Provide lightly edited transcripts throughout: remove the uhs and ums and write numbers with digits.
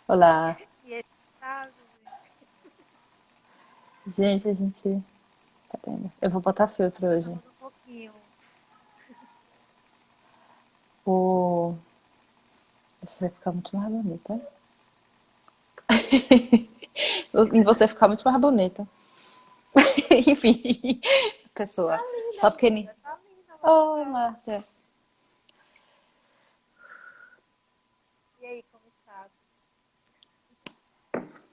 Olá. E esse caso, gente, Gente, a gente. Cadê? Eu vou botar filtro hoje. estamos um pouquinho. O... Você vai ficar muito mais bonita. Em você ficar muito mais bonita. Enfim, Tá pessoa. linda, Só porque. amiga. Tá linda, Oi, natural. Márcia. E aí, como está?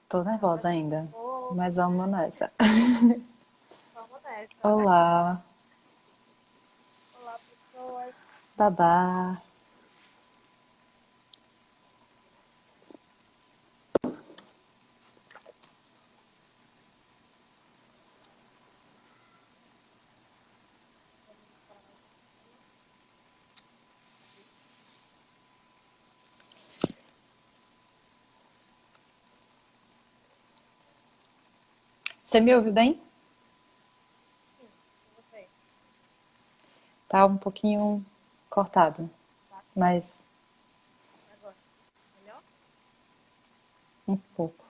Tô nervosa Conversando um ainda. pouco, Mas vamos né? nessa. Vamos nessa. Olá, Olá, pessoas. babá. Vamos decorar mais um pouquinho. Você me ouve bem? Sim, e você? Tá um pouquinho cortado, Tá? mas E agora? Melhor? um pouco.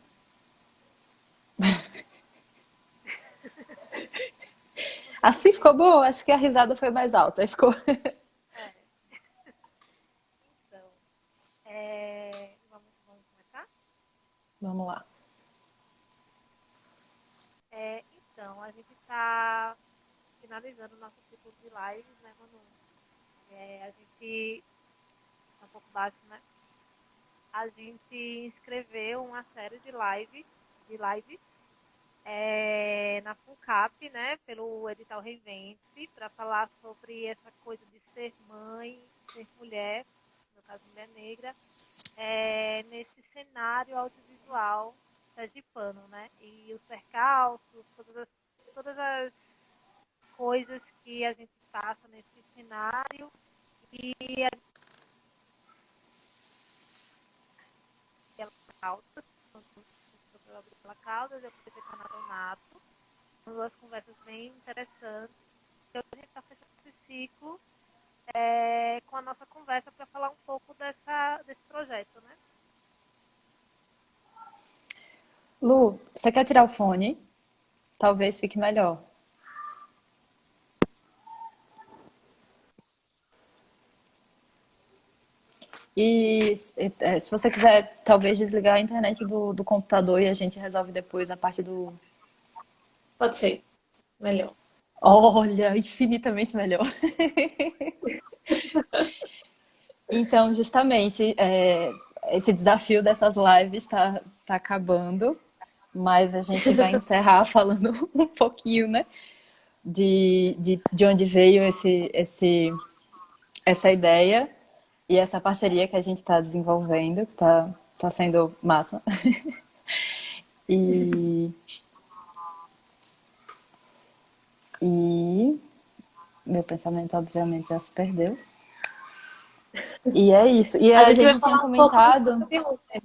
Vamos Assim ficou dividir? boa? Acho que a risada foi mais alta. Aí ficou. É. Então, vamos começar? Vamos lá. Então, a gente está finalizando o nosso ciclo de lives, né, Manu? A gente tá um pouco baixo, né? A gente inscreveu uma série de lives na FUNCAP, né, pelo edital Reinvente, para falar sobre essa coisa de ser mãe, ser mulher, no caso mulher negra, nesse cenário audiovisual sergipano, né? E os percalços, todas as coisas que a gente passa nesse cenário e a Caldas, a Gabriela Caldas e a prefeita Maronato. São duas conversas bem interessantes. E hoje a gente está fechando esse ciclo com a nossa conversa para falar um pouco desse projeto, né? Lu, você quer tirar o fone? Talvez fique melhor. E se você quiser, talvez desligar a internet do computador e a gente resolve depois a parte do. Pode ser, melhor. Olha, infinitamente melhor. Então, justamente, esse desafio dessas lives tá acabando, mas a gente vai encerrar falando um pouquinho, né, de onde veio essa ideia e essa parceria que a gente está desenvolvendo, que tá sendo massa. E, e meu pensamento, obviamente, já se perdeu. E é isso. E A a gente vai gente tinha falar um pouco do comentado. de ontem.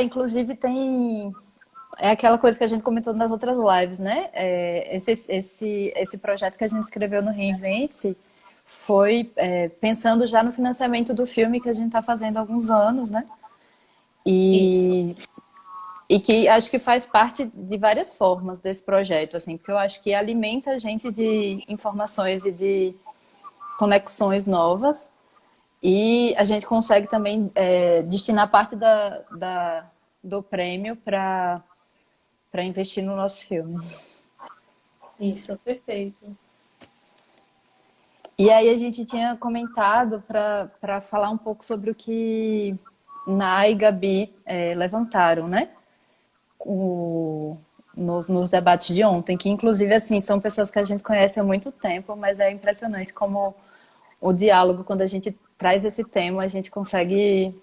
Inclusive tem. É aquela coisa que a gente comentou nas outras lives, né? Esse projeto que a gente escreveu no Reinvente foi pensando já no financiamento do filme que a gente está fazendo há alguns anos, né? Isso. E, e que acho que faz parte de várias formas desse projeto, assim, porque eu acho que alimenta a gente de informações e de conexões novas e a gente consegue também destinar parte do prêmio para investir no nosso filme. Isso, perfeito. E aí a gente tinha comentado para falar um pouco sobre o que Nai e Gabi levantaram, né? Nos debates de ontem, que inclusive assim são pessoas que a gente conhece há muito tempo, mas é impressionante como o diálogo, quando a gente traz esse tema, a gente consegue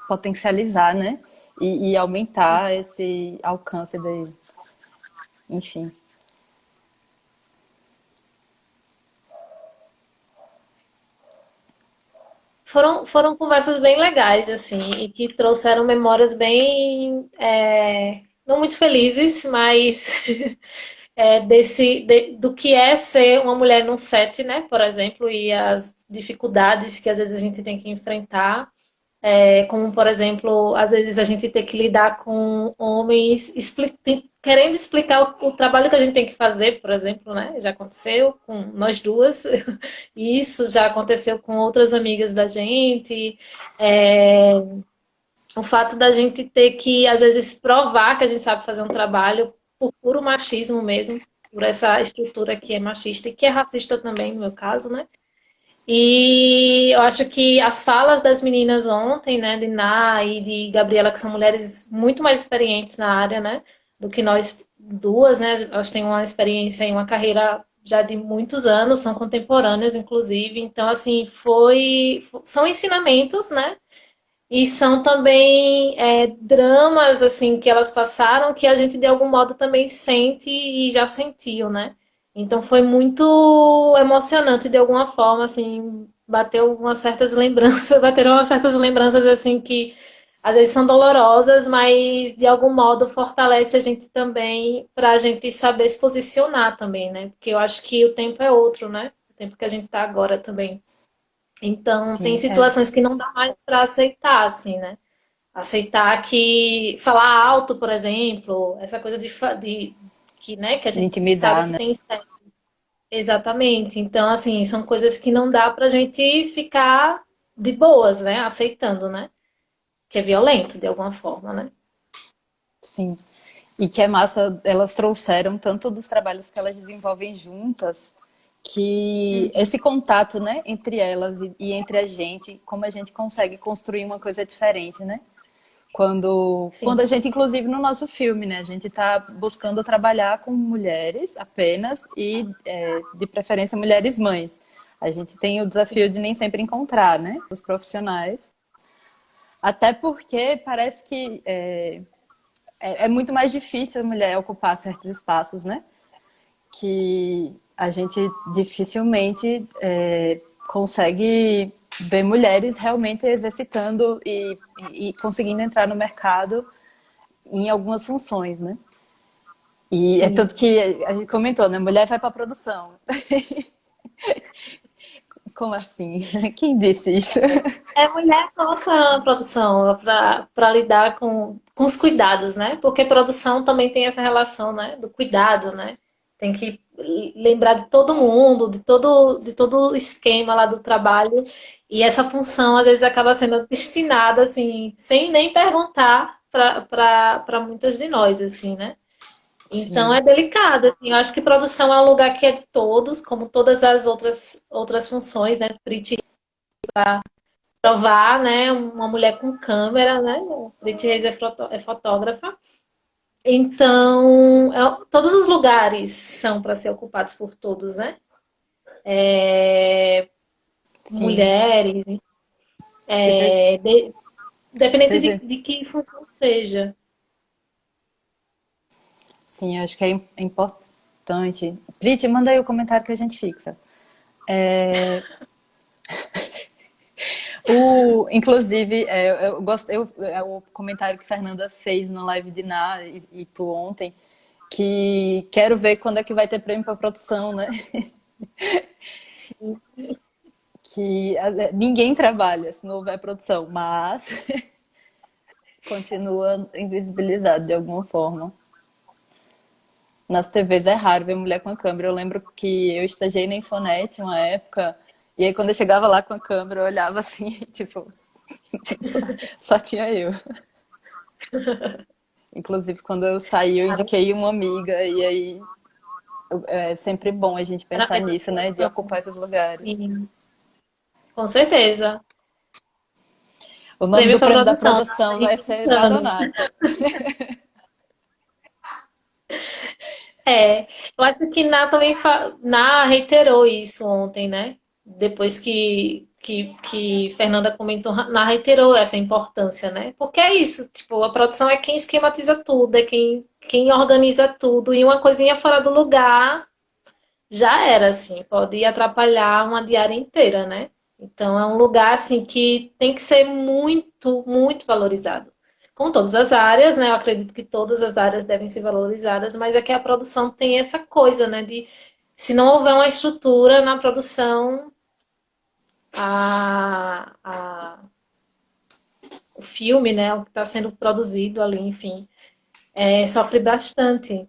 potencializar, né? E aumentar esse alcance de, enfim. Foram conversas bem legais, assim, e que trouxeram memórias bem, não muito felizes, mas do que é ser uma mulher num set, né, por exemplo, e as dificuldades que às vezes a gente tem que enfrentar. como, por exemplo, às vezes a gente tem que lidar com homens querendo explicar o trabalho que a gente tem que fazer, por exemplo, né? Já aconteceu com nós duas, e isso já aconteceu com outras amigas da gente. É, o fato da gente ter que, às vezes, provar que a gente sabe fazer um trabalho por puro machismo mesmo, por essa estrutura que é machista e que é racista também, no meu caso, né? E eu acho que as falas das meninas ontem, né, de Ná e de Gabriela, que são mulheres muito mais experientes na área, né, do que nós duas, né, elas têm uma experiência e uma carreira já de muitos anos, são contemporâneas, inclusive, então, assim, são ensinamentos, né, e são também dramas, assim, que elas passaram que a gente, de algum modo, também sente e já sentiu, né? Então foi muito emocionante, de alguma forma, assim, bateram umas certas lembranças, assim, que às vezes são dolorosas, mas de algum modo fortalece a gente também para a gente saber se posicionar também, né? Porque eu acho que o tempo é outro, né? O tempo que a gente está agora também. Então, tem Sim, é. situações que não dá mais para aceitar, assim, né? Aceitar que falar alto, por exemplo, essa coisa que, né, que a De gente sabe intimidar, que né? tem exatamente. Então, assim, são coisas que não dá pra gente ficar de boas, né? Aceitando, né? Que é violento de alguma forma, né? Sim. E que é massa, elas trouxeram tanto dos trabalhos que elas desenvolvem juntas, que Uhum. esse contato, né, entre elas e entre a gente, como a gente consegue construir uma coisa diferente, né? Quando Sim, a gente, inclusive no nosso filme, né, a gente está buscando trabalhar com mulheres apenas e, de preferência, mulheres mães. A gente tem o sim, desafio de nem sempre encontrar, né, os profissionais. Até porque parece que é muito mais difícil a mulher ocupar certos espaços, né? Que a gente dificilmente consegue ver mulheres realmente exercitando e conseguindo entrar no mercado em algumas funções, né? E é sim. tanto que a gente comentou, né? Mulher vai para a produção. Como assim? Quem disse isso? É mulher coloca a produção para lidar com os cuidados, né? Porque produção também tem essa relação, né? Do cuidado, né? Tem que lembrar de todo mundo, de todo o esquema lá do trabalho. E essa função, às vezes, acaba sendo destinada, assim, sem nem perguntar para muitas de nós, assim, né? Então Sim, é delicado. Assim. Eu acho que produção é um lugar que é de todos, como todas as outras funções, né? Provar, né, uma mulher com câmera, né? Brit Reis é fotógrafa. Então, todos os lugares são para ser ocupados por todos, né? sim. Mulheres, E independente de, seja, de que função seja. sim, eu acho que é importante. Prit, manda aí o comentário que a gente fixa. Inclusive, eu gosto, o comentário que Fernanda fez na live de Ná e tu ontem, que quero ver quando é que vai ter prêmio para produção, né? Sim, Que ninguém trabalha se não houver produção, mas continua invisibilizado de alguma forma. Nas TVs é raro ver mulher com a câmera. Eu lembro que eu estagiei na Infonet uma época, e aí quando eu chegava lá com a câmera, eu olhava assim, tipo, só, só tinha eu. Inclusive, quando eu saí, eu claro. indiquei uma amiga, e aí é sempre bom a gente pensar Parabéns à nisso, né? De produção. ocupar esses lugares. Sim, com certeza. O nome Prêmio do para prêmio da produção, tá produção aí vai ser anos. Radonata. Eu acho que Ná também Ná reiterou isso ontem, né? Depois que Fernanda comentou, Ná reiterou essa importância, né? Porque é isso, tipo, a produção é quem esquematiza tudo, é quem organiza tudo, e uma coisinha fora do lugar já era, assim, pode atrapalhar uma diária inteira, né? Então é um lugar, assim, que tem que ser muito, muito valorizado. Como todas as áreas, né? Eu acredito que todas as áreas devem ser valorizadas, mas é que a produção tem essa coisa, né? De se não houver uma estrutura na produção, a, a, o filme, né, o que está sendo produzido ali, enfim, sofre bastante.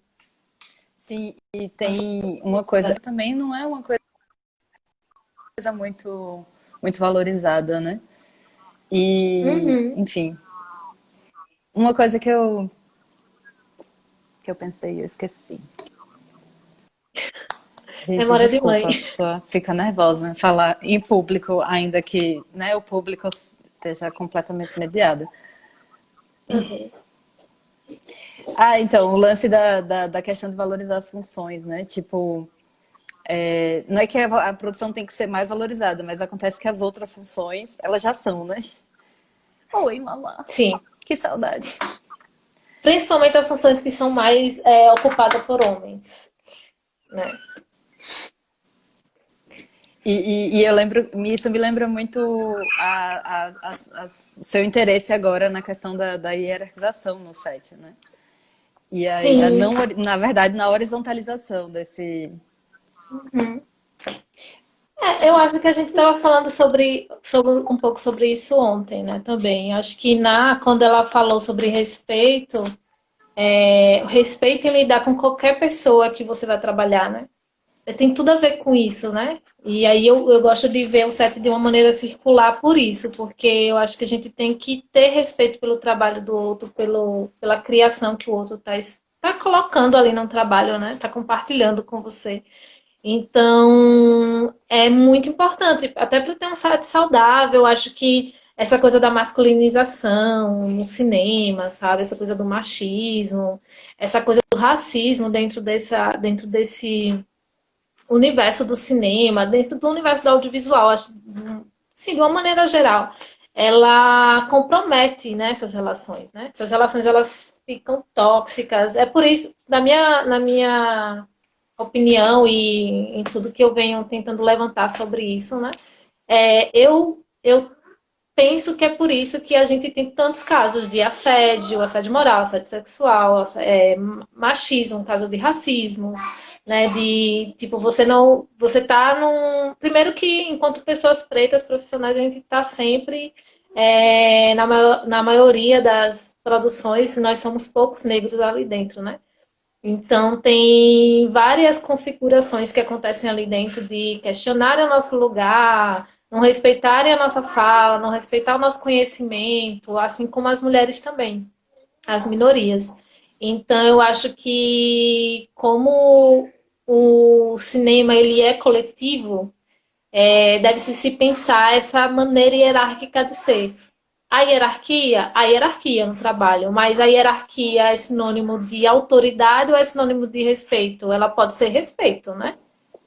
Sim, e tem uma coisa, também não é uma coisa muito, muito valorizada, né? E, Uhum. enfim, uma coisa que eu pensei, eu esqueci. Gente, Memória de mãe. desculpa, a pessoa fica nervosa, né? Falar em público, ainda que, né, o público esteja completamente mediado. Uhum. Ah, então, o lance da questão de valorizar as funções, né? Tipo, não é que a produção tem que ser mais valorizada, mas acontece que as outras funções, elas já são, né? Oi, mamá. Sim. Que saudade. Principalmente as funções que são mais ocupadas por homens, né? E eu lembro, isso me lembra muito o seu interesse agora na questão da hierarquização no site, né? E aí, Sim. na verdade, na horizontalização desse. Uhum. Eu acho que a gente estava falando sobre um pouco sobre isso ontem, né? Também. Acho que quando ela falou sobre respeito, o respeito em lidar com qualquer pessoa que você vai trabalhar, né? Tem tudo a ver com isso, né? E aí eu gosto de ver o set de uma maneira circular por isso, porque eu acho que a gente tem que ter respeito pelo trabalho do outro, pela criação que o outro tá colocando ali no trabalho, né? Tá compartilhando com você. Então, é muito importante, até para ter um site saudável, eu acho que essa coisa da masculinização no cinema, sabe? Essa coisa do machismo, essa coisa do racismo dentro desse universo do cinema, dentro do universo do audiovisual, acho, sim, de uma maneira geral, ela compromete, né, essas relações, né? Essas relações elas ficam tóxicas. É por isso, na minha opinião e em tudo que eu venho tentando levantar sobre isso, né? Eu penso que é por isso que a gente tem tantos casos de assédio, assédio moral, assédio sexual, machismo, caso de racismos, né? De tipo, você tá num. Primeiro que enquanto pessoas pretas profissionais, a gente tá sempre. Na maioria das produções, nós somos poucos negros ali dentro, né? Então, tem várias configurações que acontecem ali dentro de questionar o nosso lugar, não respeitarem a nossa fala, não respeitar o nosso conhecimento, assim como as mulheres também, as minorias. Então, eu acho que como o cinema ele é coletivo, deve-se se pensar essa maneira hierárquica de ser. A hierarquia no trabalho, mas a hierarquia é sinônimo de autoridade ou é sinônimo de respeito? Ela pode ser respeito, né?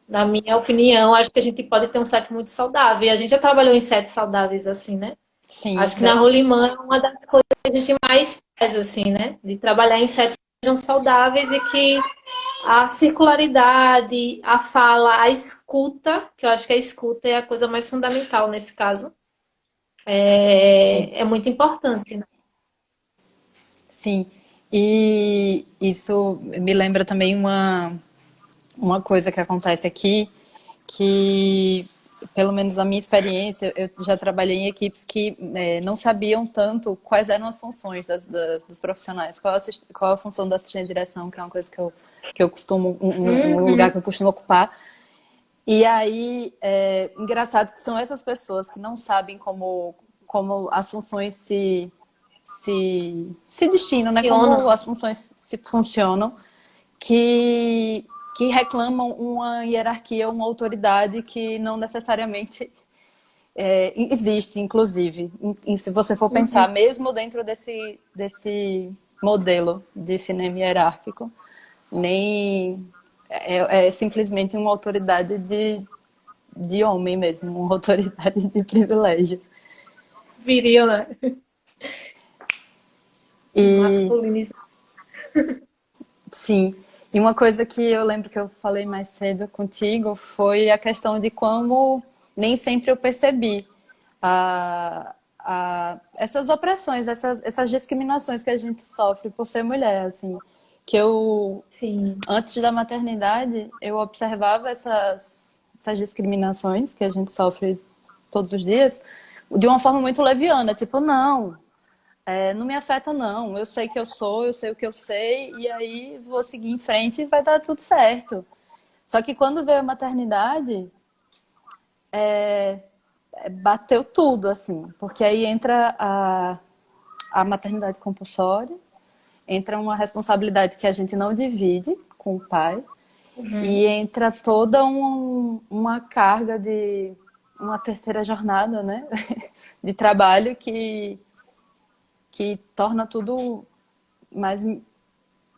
Na minha opinião, acho que a gente pode ter um set muito saudável. E a gente já trabalhou em sets saudáveis assim, né? Sim, Acho que na Rolimã é uma das coisas que a gente mais faz, assim, né? De trabalhar em sets que sejam saudáveis e que a circularidade, a fala, a escuta, que eu acho que a escuta é a coisa mais fundamental nesse caso, sim, é muito importante, né? sim. E isso me lembra também uma coisa que acontece aqui, que, pelo menos na minha experiência, eu já trabalhei em equipes que não sabiam tanto quais eram as funções dos profissionais, qual a função da assistente de direção, que é uma coisa que eu costumo, um lugar Uhum. que eu costumo ocupar. E aí, engraçado que são essas pessoas que não sabem como as funções se destinam, né? Funciona. Como as funções se funcionam, que, que reclamam uma hierarquia, uma autoridade que não necessariamente existe, inclusive. Se você for pensar, mesmo dentro desse modelo de cinema hierárquico, nem é simplesmente uma autoridade de homem mesmo, uma autoridade de privilégio. Viril, né? E Masculinizado. sim, e uma coisa que eu lembro que eu falei mais cedo contigo foi a questão de como nem sempre eu percebi essas opressões, essas discriminações que a gente sofre por ser mulher, assim, que eu Sim. antes da maternidade eu observava essas discriminações que a gente sofre todos os dias de uma forma muito leviana, tipo, não. não me afeta não. Eu sei que eu sou, eu sei o que eu sei, e aí vou seguir em frente e vai dar tudo certo. Só que quando veio a maternidade, bateu tudo, assim, porque aí entra a maternidade compulsória, entra uma responsabilidade que a gente não divide com o pai, Uhum. e entra toda uma carga de uma terceira jornada, né? De trabalho que torna tudo mais,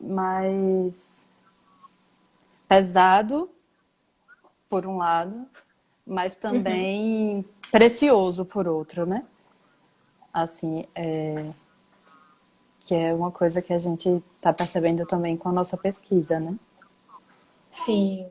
mais pesado, por um lado, mas Uhum. também precioso por outro, né? Assim, que é uma coisa que a gente está percebendo também com a nossa pesquisa, né? Sim.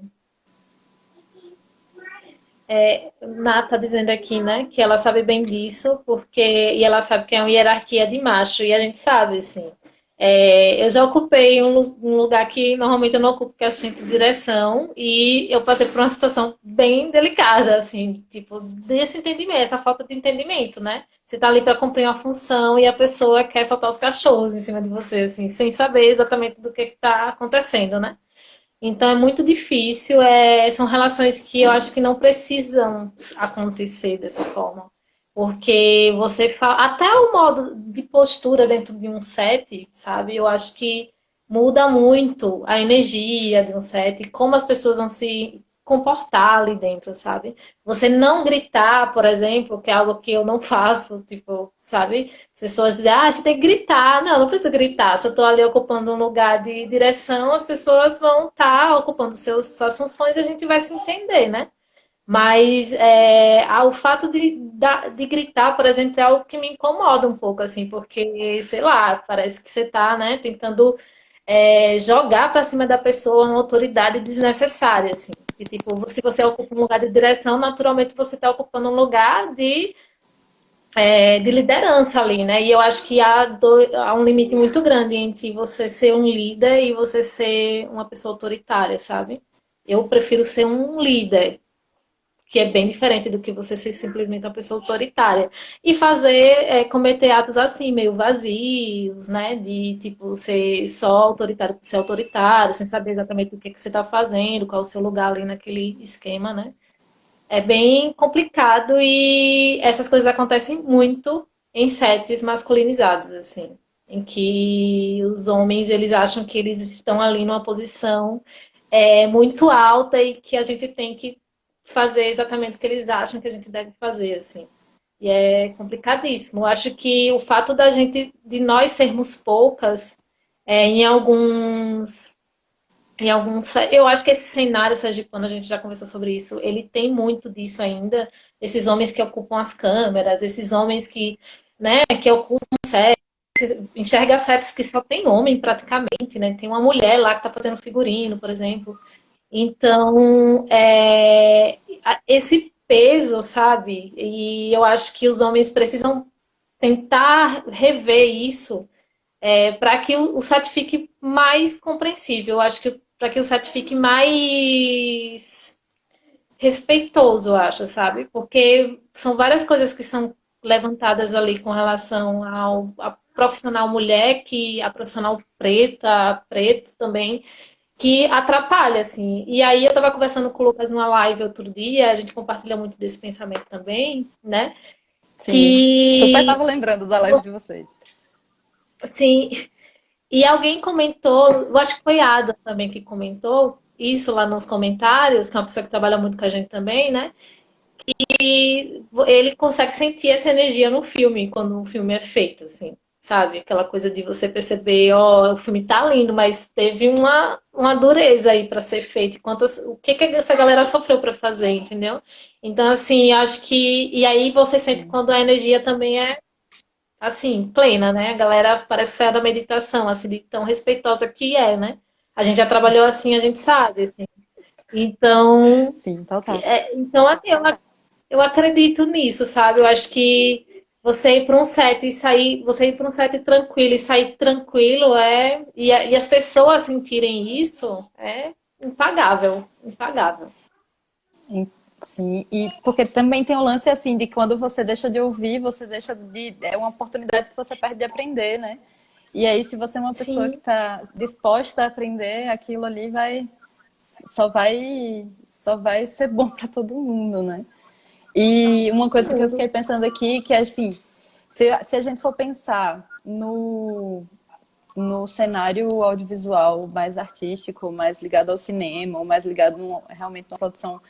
Nath tá dizendo aqui, né, que ela sabe bem disso, porque e ela sabe que é uma hierarquia de macho, e a gente sabe, assim. Eu já ocupei um lugar que normalmente eu não ocupo, que é assistente de direção, e eu passei por uma situação bem delicada, assim, tipo, desse entendimento, essa falta de entendimento, né? Você tá ali para cumprir uma função e a pessoa quer soltar os cachorros em cima de você, assim, sem saber exatamente do que tá acontecendo, né? Então é muito difícil, são relações que eu acho que não precisam acontecer dessa forma. Porque você fala, até o modo de postura dentro de um set, sabe? Eu acho que muda muito a energia de um set, como as pessoas vão se comportar ali dentro, sabe? Você não gritar, por exemplo, que é algo que eu não faço, tipo, sabe? As pessoas dizem, você tem que gritar. Não, não precisa gritar. Se eu estou ali ocupando um lugar de direção, as pessoas vão estar ocupando suas funções e a gente vai se entender, né? Mas o fato de gritar, por exemplo, é algo que me incomoda um pouco, assim, porque, sei lá, parece que você está, né, tentando jogar para cima da pessoa uma autoridade desnecessária, assim. E, tipo, se você ocupa um lugar de direção, naturalmente você está ocupando um lugar de liderança ali, né? E eu acho que há um limite muito grande entre você ser um líder e você ser uma pessoa autoritária, sabe? Eu prefiro ser um líder, que é bem diferente do que você ser simplesmente uma pessoa autoritária. E cometer atos assim, meio vazios, né? De, tipo, ser só autoritário por ser autoritário, sem saber exatamente o que você está fazendo, qual é o seu lugar ali naquele esquema, né? É bem complicado e essas coisas acontecem muito em sets masculinizados, assim, em que os homens eles acham que eles estão ali numa posição muito alta e que a gente tem que fazer exatamente o que eles acham que a gente deve fazer, assim. E é complicadíssimo. Eu acho que o fato de nós sermos poucas, em eu acho que esse cenário sergipano, a gente já conversou sobre isso, ele tem muito disso ainda, esses homens que ocupam as câmeras, esses homens que, né, que ocupam sets, enxerga sets que só tem homem praticamente, né, tem uma mulher lá que está fazendo figurino, por exemplo. Então, esse peso, sabe, e eu acho que os homens precisam tentar rever isso para que o set fique mais compreensível. Eu acho que para que o set fique mais respeitoso, eu acho, sabe? Porque são várias coisas que são levantadas ali com relação a profissional mulher, que a profissional preta, preto também, que atrapalha, assim. E aí eu estava conversando com o Lucas numa live outro dia, a gente compartilha muito desse pensamento também, né? Sim. Super Que, tava lembrando da live de vocês. assim, e alguém comentou, eu acho que foi a Ada também que comentou isso lá nos comentários, que é uma pessoa que trabalha muito com a gente também, né? E ele consegue sentir essa energia no filme, quando um filme é feito, assim, sabe? Aquela coisa de você perceber, ó, o filme tá lindo, mas teve uma dureza aí para ser feito. O que que essa galera sofreu para fazer, entendeu? Então, assim, acho que. E aí você sente Sim. quando a energia também é assim, plena, né? A galera parece sair da meditação, assim, de tão respeitosa que é, né? A gente já trabalhou assim, a gente sabe, assim. Então, Sim, total. assim, eu acredito nisso, sabe? Eu acho que você ir para um set e sair, você ir para um set tranquilo e sair tranquilo e as pessoas sentirem isso é impagável, impagável. Sim, e porque também tem o lance assim de quando você deixa de ouvir, você deixa de. É uma oportunidade que você perde de aprender, né? E aí, se você é uma pessoa que Sim, está disposta a aprender, aquilo ali só vai ser bom para todo mundo, né? E uma todo coisa que eu mundo. fiquei pensando aqui, que é assim, se a gente for pensar no cenário audiovisual mais artístico, mais ligado ao cinema, ou mais ligado realmente na produção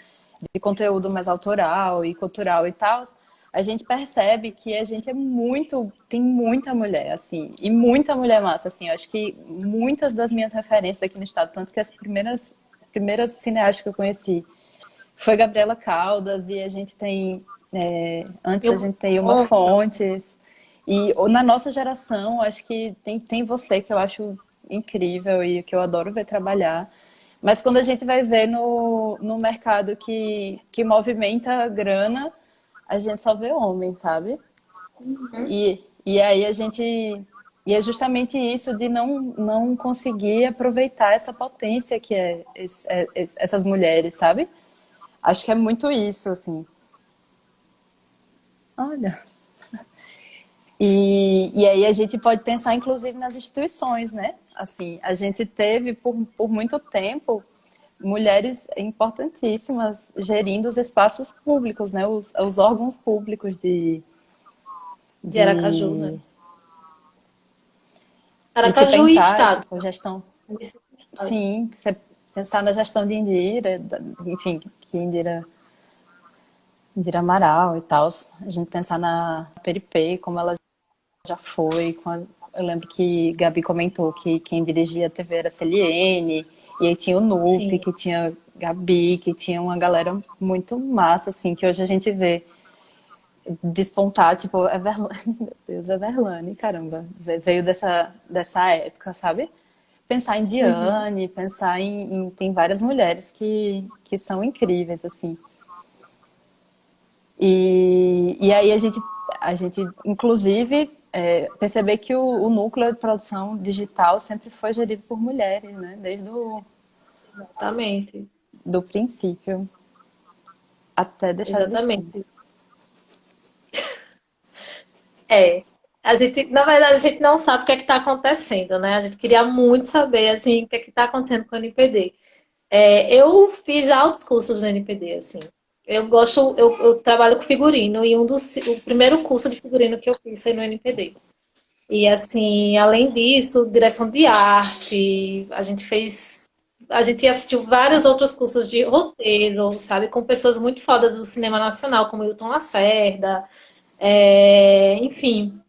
de conteúdo mais autoral e cultural e tal, a gente percebe que a gente tem muita mulher, assim, e muita mulher massa, assim. Eu acho que muitas das minhas referências aqui no estado, tanto que as primeiras cineastas que eu conheci foi Gabriela Caldas, e a gente tem, antes a Eu, gente tem uma nossa, Fontes, e na nossa geração, acho que tem você que eu acho incrível e que eu adoro ver trabalhar. Mas quando a gente vai ver no mercado que movimenta a grana, a gente só vê homem, sabe? E aí a gente. E é justamente isso de não conseguir aproveitar essa potência que essas mulheres, sabe? Acho que é muito isso, assim. Olha. E aí a gente pode pensar, inclusive, nas instituições, né? Assim, a gente teve por muito tempo mulheres importantíssimas gerindo os espaços públicos, né? Os órgãos públicos de Aracaju, né? de... E se Aracaju e pensar, Estado. tipo, gestão... Município e Estado. Sim, se pensar na gestão de Indira, enfim, que Indira Amaral e tal. A gente pensar na Peripê, como ela já foi. Eu lembro que Gabi comentou que quem dirigia a TV era a Celiene, e aí tinha o Nupe, Sim, que tinha Gabi, que tinha uma galera muito massa, assim, que hoje a gente vê despontar, tipo, Everlane, meu Deus, Everlane, caramba, veio dessa época, sabe? Pensar em uhum, Diane, pensar tem várias mulheres que são incríveis, assim. E aí a gente inclusive, perceber que o núcleo de produção digital sempre foi gerido por mulheres, né? Desde exatamente. do princípio até deixar de existir. Exatamente. É. A gente, na verdade, a gente não sabe o que é que está acontecendo, né? A gente queria muito saber, assim, o que é que está acontecendo com o NPD. Eu fiz altos cursos no NPD, assim. Eu gosto, eu trabalho com figurino e o primeiro curso de figurino que eu fiz foi no NPD. E assim, além disso, direção de arte, a gente assistiu vários outros cursos de roteiro, sabe, com pessoas muito fodas do cinema nacional, como Hilton Lacerda, enfim,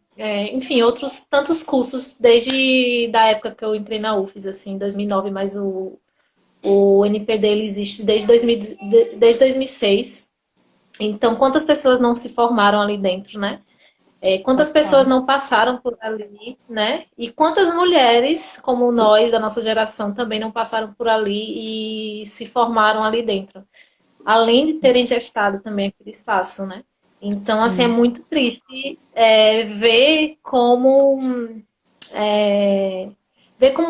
outros tantos cursos desde da época que eu entrei na UFES, assim, em 2009, mas o NPD ele existe desde 2006. Então, quantas pessoas não se formaram ali dentro, né? Quantas pessoas Total. não passaram por ali, né? E quantas mulheres, como nós, da nossa geração, também não passaram por ali e se formaram ali dentro. Além de terem gestado também aquele espaço, né? Então, assim, é Sim. muito triste ver é, como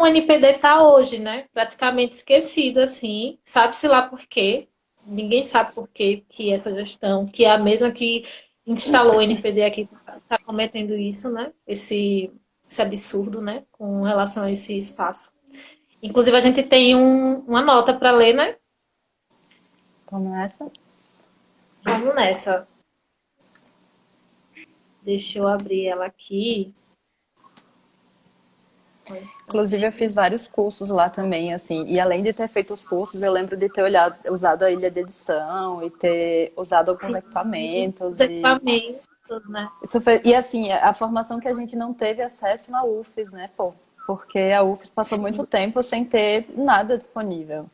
o NPD está hoje, né? Praticamente esquecido, assim. Sabe-se lá por quê. Ninguém sabe por quê que essa gestão, que é a mesma que instalou o NPD aqui, está cometendo isso, né? Esse absurdo, né? Com relação a esse espaço. Inclusive, a gente tem uma nota para ler, né? Vamos nessa? Vamos nessa. Deixa eu abrir ela aqui. Um Inclusive, eu fiz instantinho. vários cursos lá também, assim, e além de ter feito os cursos, eu lembro de ter usado a ilha de edição e ter usado alguns Sim, os equipamentos equipamentos, né? e assim, a formação que a gente não teve acesso na UFES, né, pô? Porque a UFES passou muito Sim, tempo sem ter nada disponível.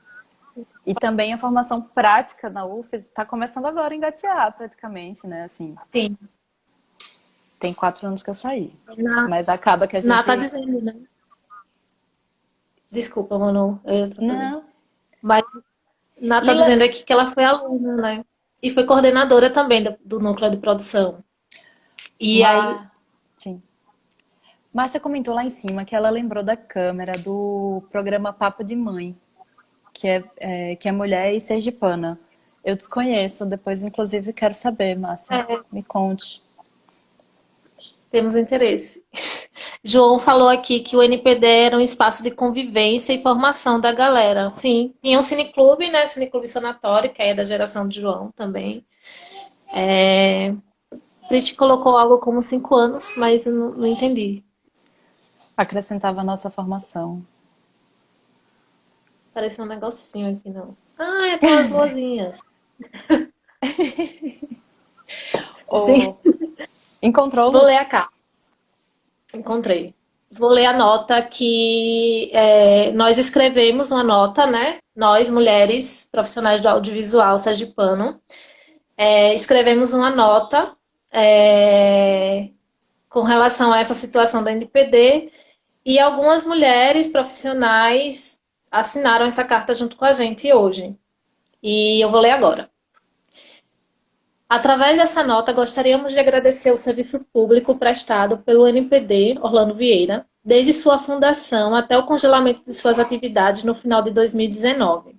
E também a formação prática na UFES está começando agora a engatear praticamente, né? Assim, sim. tem 4 anos que eu saí. Na, Mas acaba que a tá gente. dizendo, né? Desculpa, Manu, eu ia atrapalhar. Não. Mas Ná tá Lila. dizendo aqui que ela foi aluna, né? E foi coordenadora também do núcleo de produção. E aí, Ma... Sim. Márcia comentou lá em cima que ela lembrou da câmera do programa Papo de Mãe, que é Mulher e Sergipana. Eu desconheço, depois inclusive quero saber, Márcia. É, Me conte. temos interesse. João falou aqui que o NPD era um espaço de convivência e formação da galera. Sim, tinha um cineclube, né? Cineclube Sanatório, que é da geração de João também. A gente colocou algo como 5 anos, mas eu não entendi. Acrescentava a nossa formação. Apareceu um negocinho aqui, não. Ah, é aquelas luzinhas. Sim, Ou encontrou, vou Lu? ler a carta. Encontrei. Vou ler a nota que nós escrevemos uma nota, né? Nós, mulheres profissionais do audiovisual sergipano, escrevemos uma nota com relação a essa situação da NPD e algumas mulheres profissionais assinaram essa carta junto com a gente hoje. E eu vou ler agora. Através dessa nota, gostaríamos de agradecer o serviço público prestado pelo NPD Orlando Vieira, desde sua fundação até o congelamento de suas atividades no final de 2019.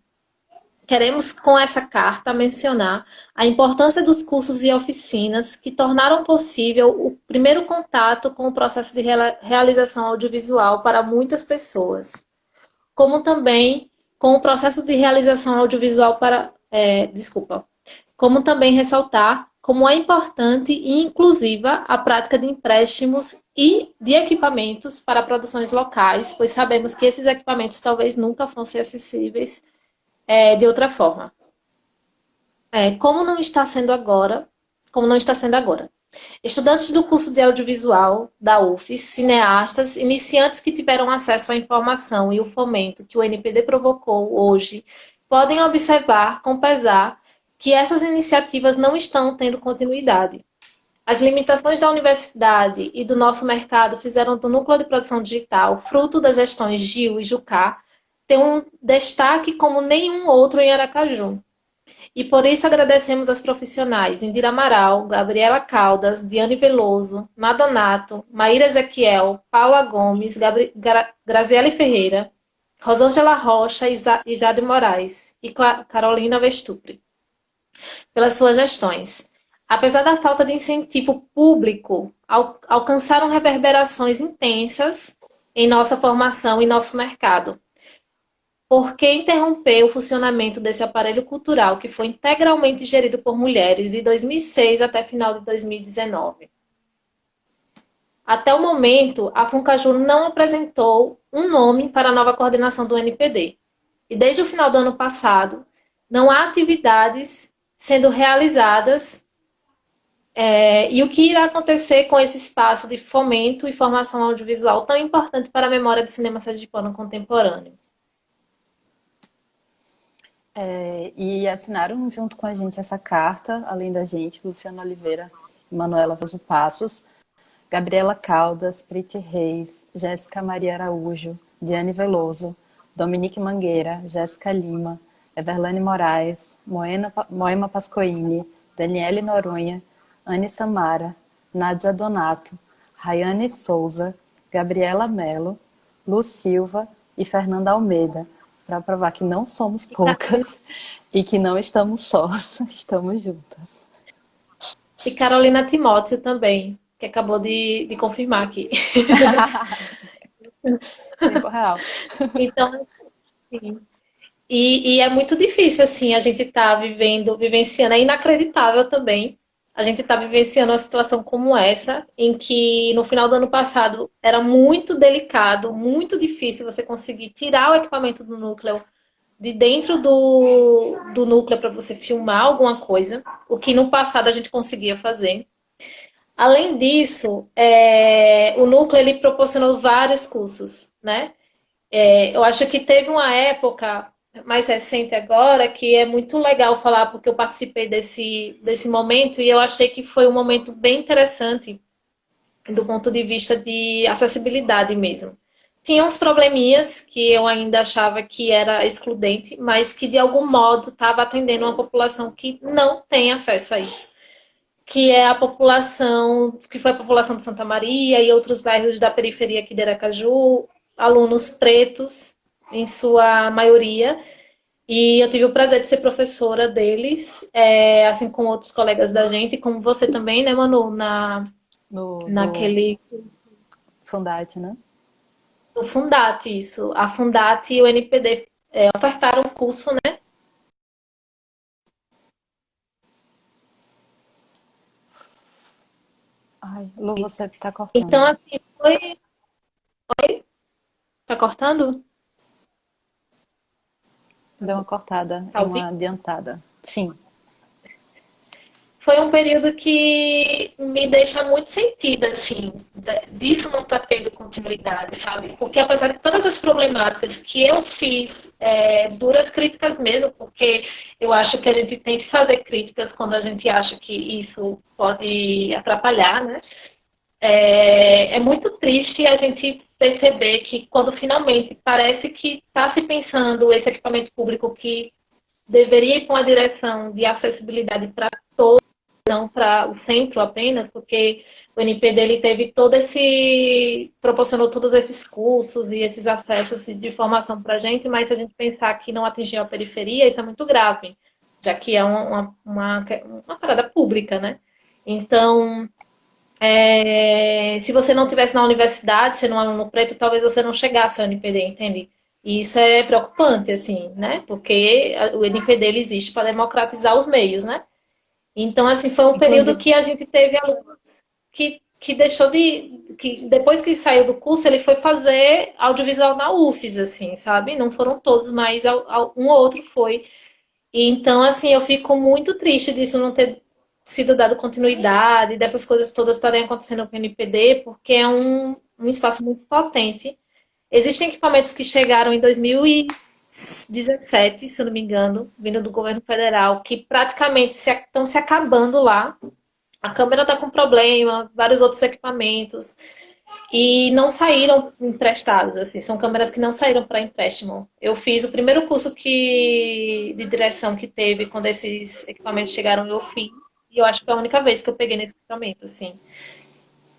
Queremos, com essa carta, mencionar a importância dos cursos e oficinas que tornaram possível o primeiro contato com o processo de realização audiovisual para muitas pessoas, como também com o processo de realização audiovisual como também ressaltar como é importante e inclusiva a prática de empréstimos e de equipamentos para produções locais, pois sabemos que esses equipamentos talvez nunca fossem acessíveis de outra forma. Como não está sendo agora. Estudantes do curso de audiovisual da UFES, cineastas, iniciantes que tiveram acesso à informação e o fomento que o NPD provocou hoje, podem observar com pesar que essas iniciativas não estão tendo continuidade. As limitações da universidade e do nosso mercado fizeram do núcleo de produção digital, fruto das gestões Gil e Jucá, ter um destaque como nenhum outro em Aracaju. E por isso agradecemos as profissionais Indira Amaral, Gabriela Caldas, Diane Veloso, Madonato, Maíra Ezequiel, Paula Gomes, Graziele Ferreira, Rosângela Rocha e Jade Moraes e Carolina Vestupre pelas suas gestões. Apesar da falta de incentivo público, alcançaram reverberações intensas em nossa formação e nosso mercado. Por que interromper o funcionamento desse aparelho cultural que foi integralmente gerido por mulheres de 2006 até final de 2019? Até o momento, a Funcaju não apresentou um nome para a nova coordenação do NPD. E desde o final do ano passado, não há atividades sendo realizadas. E o que irá acontecer com esse espaço de fomento e formação audiovisual tão importante para a memória do cinema sergipano contemporâneo? E assinaram junto com a gente essa carta, além da gente, Luciana Oliveira e Manuela Vaso Passos, Gabriela Caldas, Priti Reis, Jéssica Maria Araújo, Diane Veloso, Dominique Mangueira, Jéssica Lima, Everlane Moraes, Moema Pascoini, Daniele Noronha, Anne Samara, Nádia Donato, Rayane Souza, Gabriela Mello, Lu Silva e Fernanda Almeida, para provar que não somos poucas e que não estamos sós, estamos juntas. E Carolina Timóteo também, que acabou de confirmar aqui. Tempo real. Então, sim. E é muito difícil, assim, a gente tá vivenciando, é inacreditável também, a gente tá vivenciando uma situação como essa, em que no final do ano passado era muito delicado, muito difícil você conseguir tirar o equipamento do núcleo de dentro do núcleo para você filmar alguma coisa, o que no passado a gente conseguia fazer. Além disso, o núcleo ele proporcionou vários cursos, né? Eu acho que teve uma época mais recente agora que é muito legal falar, porque eu participei desse momento e eu achei que foi um momento bem interessante do ponto de vista de acessibilidade mesmo. Tinha uns probleminhas que eu ainda achava que era excludente, mas que de algum modo estava atendendo uma população que não tem acesso a isso. Que é a população, que foi a população de Santa Maria e outros bairros da periferia aqui de Aracaju, alunos pretos, em sua maioria, E eu tive o prazer de ser professora deles, assim como outros colegas da gente, como você também, né, Manu, do naquele Fundate, né? do Fundate, isso. A Fundate e o NPD ofertaram o curso, né? Ai, Lu, você tá Então, cortando. assim, foi. Tá cortando? Deu uma cortada Tá e uma ouvindo? adiantada. Sim. Foi um período que me deixa muito sentida, assim, disso não estar tendo continuidade, sabe? Porque apesar de todas as problemáticas que eu fiz, duras críticas mesmo, porque eu acho que a gente tem que fazer críticas quando a gente acha que isso pode atrapalhar, né? É muito triste a gente perceber que quando finalmente parece que está se pensando esse equipamento público que deveria ir com a direção de acessibilidade para não para o centro apenas, porque o NPD ele teve todo esse, proporcionou todos esses cursos e esses acessos de formação para a gente, mas se a gente pensar que não atingiu a periferia, isso é muito grave, já que é uma parada pública, né? Então, se você não tivesse na universidade, sendo um aluno preto, talvez você não chegasse ao NPD, entende? E isso é preocupante, assim, né? Porque o NPD ele existe para democratizar os meios, né? Então, assim, foi um período Inclusive, que a gente teve alunos que deixou que depois que saiu do curso, ele foi fazer audiovisual na UFES, assim, sabe? Não foram todos, mas um ou outro foi. E então, assim, eu fico muito triste disso não ter sido dado continuidade, dessas coisas todas estarem acontecendo com o NPD, porque é um espaço muito potente. Existem equipamentos que chegaram em 2017, se eu não me engano, vindo do governo federal, que praticamente estão se acabando lá. A câmera está com problema, vários outros equipamentos, e não saíram emprestados, assim, são câmeras que não saíram para empréstimo. Eu fiz o primeiro curso de direção que teve quando esses equipamentos chegaram, eu fiz, e eu acho que foi a única vez que eu peguei nesse equipamento, assim.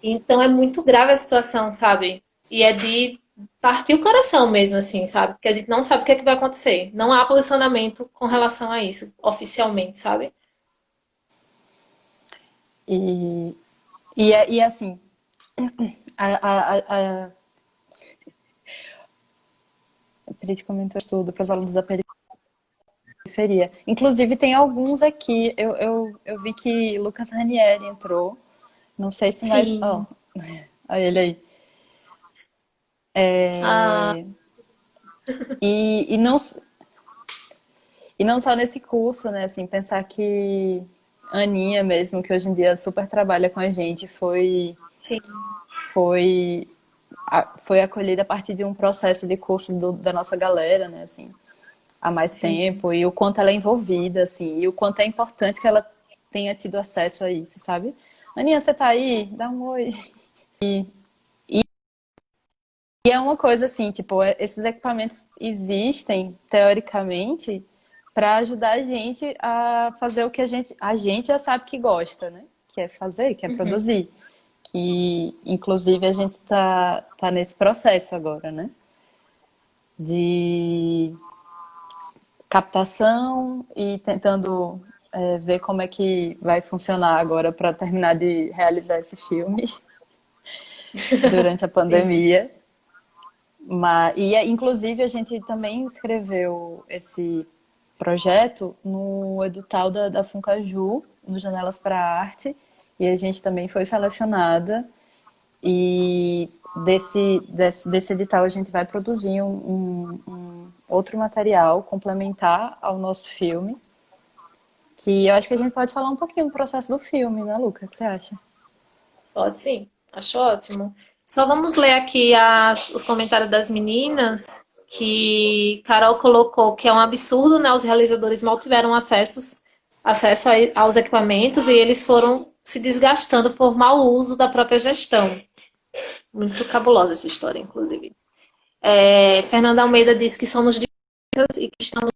Então é muito grave a situação, sabe? E é de partir o coração mesmo, assim, sabe? Porque a gente não sabe o que é que vai acontecer. Não há posicionamento com relação a isso, oficialmente, sabe? e, e assim, a Prit comentou tudo para os alunos da periferia. Inclusive, tem alguns aqui. Eu vi que Lucas Ranieri entrou. Não sei se mais. Ó, Sim. olha ele aí. Ah, E, e, não, e não só nesse curso, né? Assim, pensar que a Aninha mesmo, que hoje em dia super trabalha com a gente, sim. foi, foi acolhida a partir de um processo de curso da nossa galera, né? Assim, há mais Sim. tempo, e o quanto ela é envolvida, assim, e o quanto é importante que ela tenha tido acesso a isso, sabe? Aninha, você tá aí? Dá um oi. E é uma coisa assim, tipo, esses equipamentos existem, teoricamente, para ajudar a gente a fazer o que a gente já sabe que gosta, né? Que é fazer, que é Uhum. produzir. Que, inclusive, a gente tá nesse processo agora, né? De captação e tentando ver como é que vai funcionar agora para terminar de realizar esse filme durante a Sim. pandemia. Inclusive, a gente também escreveu esse projeto no edital da Funcaju, no Janelas para a Arte, e a gente também foi selecionada. E desse edital a gente vai produzir um outro material complementar ao nosso filme, que eu acho que a gente pode falar um pouquinho do processo do filme, né, Luca? O que você acha? Pode sim. Acho ótimo. Só vamos ler aqui os comentários das meninas, que Carol colocou que é um absurdo, né? Os realizadores mal tiveram acesso aos equipamentos e eles foram se desgastando por mau uso da própria gestão. Muito cabulosa essa história, inclusive. Fernanda Almeida disse que somos diversas e que estamos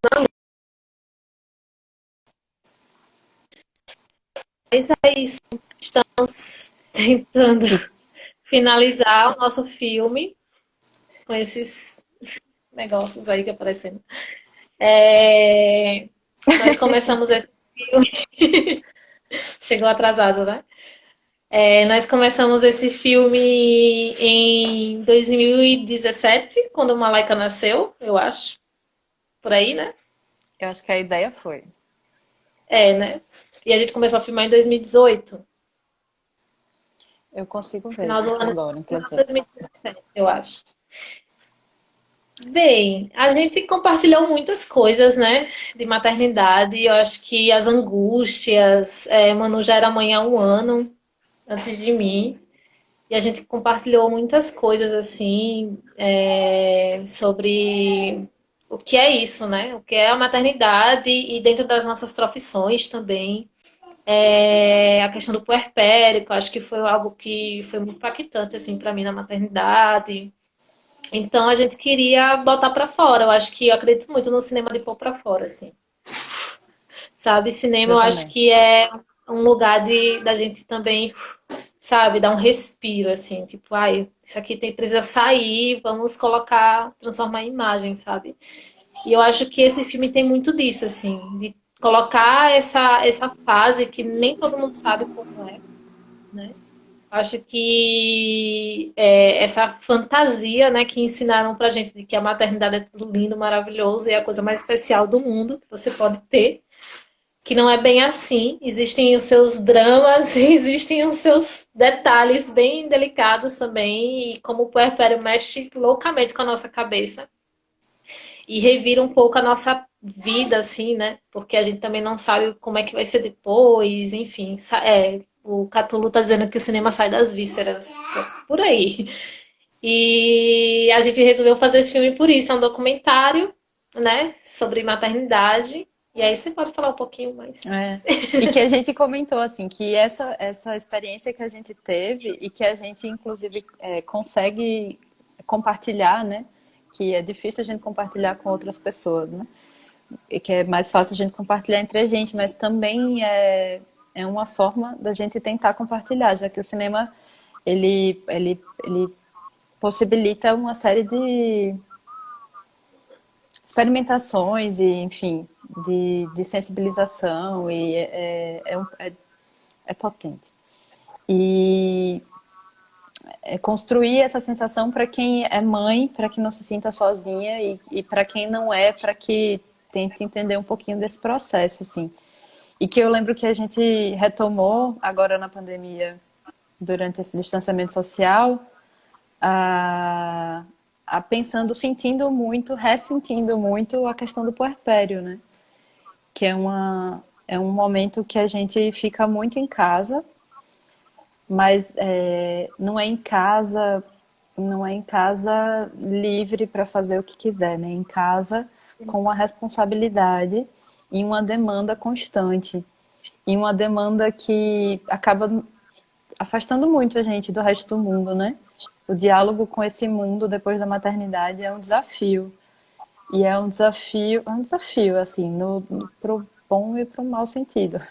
Mas é isso. Estamos tentando E, finalizar o nosso filme com esses negócios aí que aparecendo. Nós começamos esse filme. Chegou atrasado, né? Nós começamos esse filme em 2017, quando o Malaika nasceu, eu acho. Por aí, né? Eu acho que a ideia foi. Né? E a gente começou a filmar em 2018, Eu consigo ver final do ano, agora, final de inclusive. 2017, eu acho. Bem, a gente compartilhou muitas coisas, né, de maternidade. Eu acho que as angústias, Manu já era mãe há um ano antes de mim, e a gente compartilhou muitas coisas assim, sobre o que é isso, né? O que é a maternidade e dentro das nossas profissões também. A questão do puerpério, que eu acho que foi algo que foi muito impactante assim para mim na maternidade. Então a gente queria botar para fora. Eu acredito muito no cinema de pôr para fora, assim. Sabe, cinema Eu eu acho também. que é um lugar da gente também, sabe, dar um respiro, assim, tipo, ai, isso aqui precisa sair, vamos colocar, transformar em imagem, sabe? E eu acho que esse filme tem muito disso, assim, de colocar essa fase que nem todo mundo sabe como é, né? Acho que essa fantasia, né, que ensinaram pra gente de que a maternidade é tudo lindo, maravilhoso e é a coisa mais especial do mundo que você pode ter, que não é bem assim. Existem os seus dramas, existem os seus detalhes bem delicados também, e como o puerpério mexe loucamente com a nossa cabeça e revira um pouco a nossa vida, assim, né? Porque a gente também não sabe como é que vai ser depois, enfim. O Catulo tá dizendo que o cinema sai das vísceras, por aí. E a gente resolveu fazer esse filme por isso, é um documentário, né, sobre maternidade. E aí você pode falar um pouquinho mais. É. E que a gente comentou assim que essa experiência que a gente teve e que a gente inclusive consegue compartilhar, né? Que é difícil a gente compartilhar com outras pessoas, né? E que é mais fácil a gente compartilhar entre a gente, mas também é uma forma da gente tentar compartilhar, já que o cinema ele possibilita uma série de experimentações e, enfim, de sensibilização e é potente. E construir essa sensação para quem é mãe, para que não se sinta sozinha e para quem não é, para que tente entender um pouquinho desse processo, assim. E que eu lembro que a gente retomou agora na pandemia, durante esse distanciamento social, a, a pensando, sentindo muito, ressentindo muito a questão do puerpério, né? Que é um momento que a gente fica muito em casa, mas não é em casa, não é em casa livre para fazer o que quiser, né? É em casa com uma responsabilidade e uma demanda constante e uma demanda que acaba afastando muito a gente do resto do mundo, né? O diálogo com esse mundo depois da maternidade é um desafio. E é um desafio, assim, pro bom e pro mau sentido.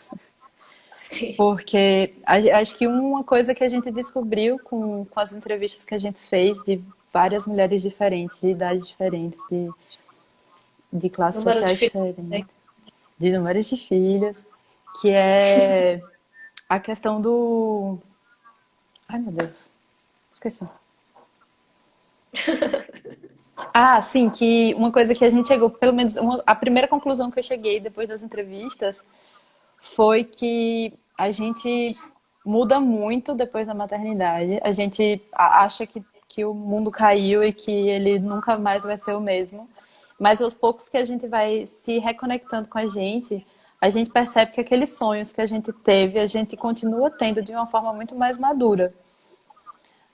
Sim. Porque acho que uma coisa que a gente descobriu com as entrevistas que a gente fez de várias mulheres diferentes, de idades diferentes, de classes Número de sociais filhos, né? diferentes, de números de filhos, que é a questão do. Ai, meu Deus, esqueci. Ah, sim, que uma coisa que a gente chegou, pelo menos a primeira conclusão que eu cheguei depois das entrevistas foi que a gente muda muito depois da maternidade. A gente acha que o mundo caiu e que ele nunca mais vai ser o mesmo. Mas aos poucos que a gente vai se reconectando com a gente percebe que aqueles sonhos que a gente teve, a gente continua tendo de uma forma muito mais madura,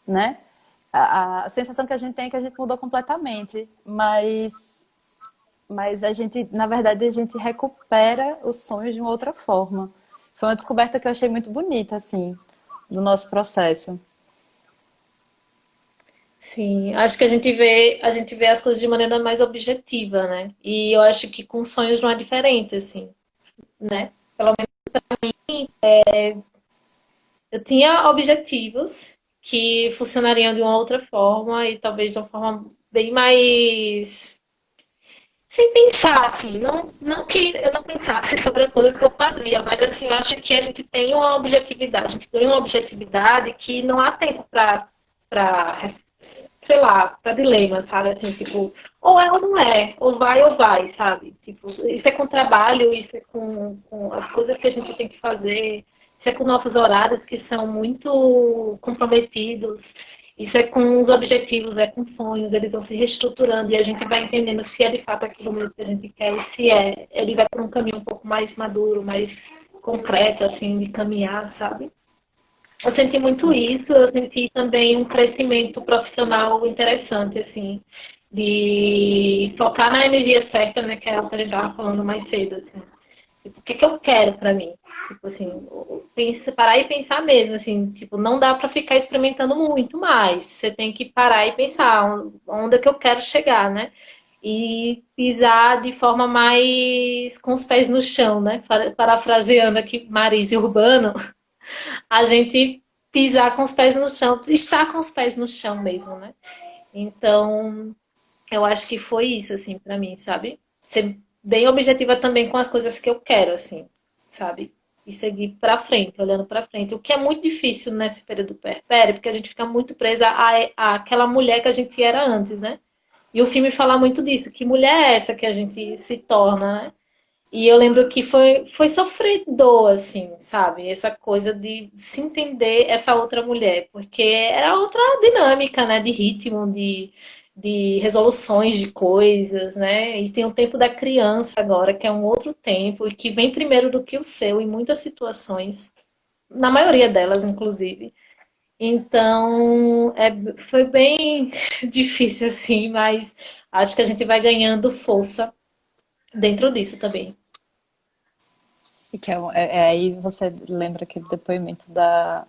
né? A sensação que a gente tem é que a gente mudou completamente, mas a gente, na verdade, a gente recupera os sonhos de uma outra forma. Foi uma descoberta que eu achei muito bonita, assim, do nosso processo. Sim, acho que a gente vê as coisas de maneira mais objetiva, né? E eu acho que com sonhos não é diferente, assim, né? Pelo menos eu tinha objetivos que funcionariam de uma outra forma e talvez de uma forma bem mais sem pensar, assim, não que eu não pensasse sobre as coisas que eu fazia, mas assim, eu acho que a gente tem uma objetividade, a gente tem uma objetividade que não há tempo para sei lá, para dilema, sabe? Assim, tipo, ou é ou não é, ou vai, sabe? Tipo, isso é com trabalho, isso é com as coisas que a gente tem que fazer, isso é com nossos horários que são muito comprometidos, isso é com os objetivos, é com sonhos, eles vão se reestruturando e a gente vai entendendo se é de fato aquilo mesmo que a gente quer e se é, ele vai por um caminho um pouco mais maduro, mais concreto, assim, de caminhar, sabe? Eu senti muito Sim. isso, eu senti também um crescimento profissional interessante, assim, de focar na energia certa, né, que é o que a gente estava falando mais cedo, assim. Tipo, o que que eu quero pra mim? Tipo assim, parar e pensar mesmo, assim, tipo, não dá pra ficar experimentando muito mais. Você tem que parar e pensar onde é que eu quero chegar, né? E pisar de forma mais com os pés no chão, né? Parafraseando aqui Marise Urbano, a gente pisar com os pés no chão, estar com os pés no chão mesmo, né? Então, eu acho que foi isso, assim, pra mim, sabe? Ser bem objetiva também com as coisas que eu quero, assim, sabe? E seguir pra frente, olhando pra frente. O que é muito difícil nesse período puerpério, porque a gente fica muito presa àquela mulher que a gente era antes, né? E o filme fala muito disso, que mulher é essa que a gente se torna, né? E eu lembro que foi sofredor, assim, sabe? Essa coisa de se entender essa outra mulher, porque era outra dinâmica, né? De ritmo, de resoluções de coisas, né? E tem o tempo da criança agora, que é um outro tempo, e que vem primeiro do que o seu em muitas situações, na maioria delas, inclusive. Então, foi bem difícil, assim, mas acho que a gente vai ganhando força dentro disso também. E que aí você lembra aquele depoimento da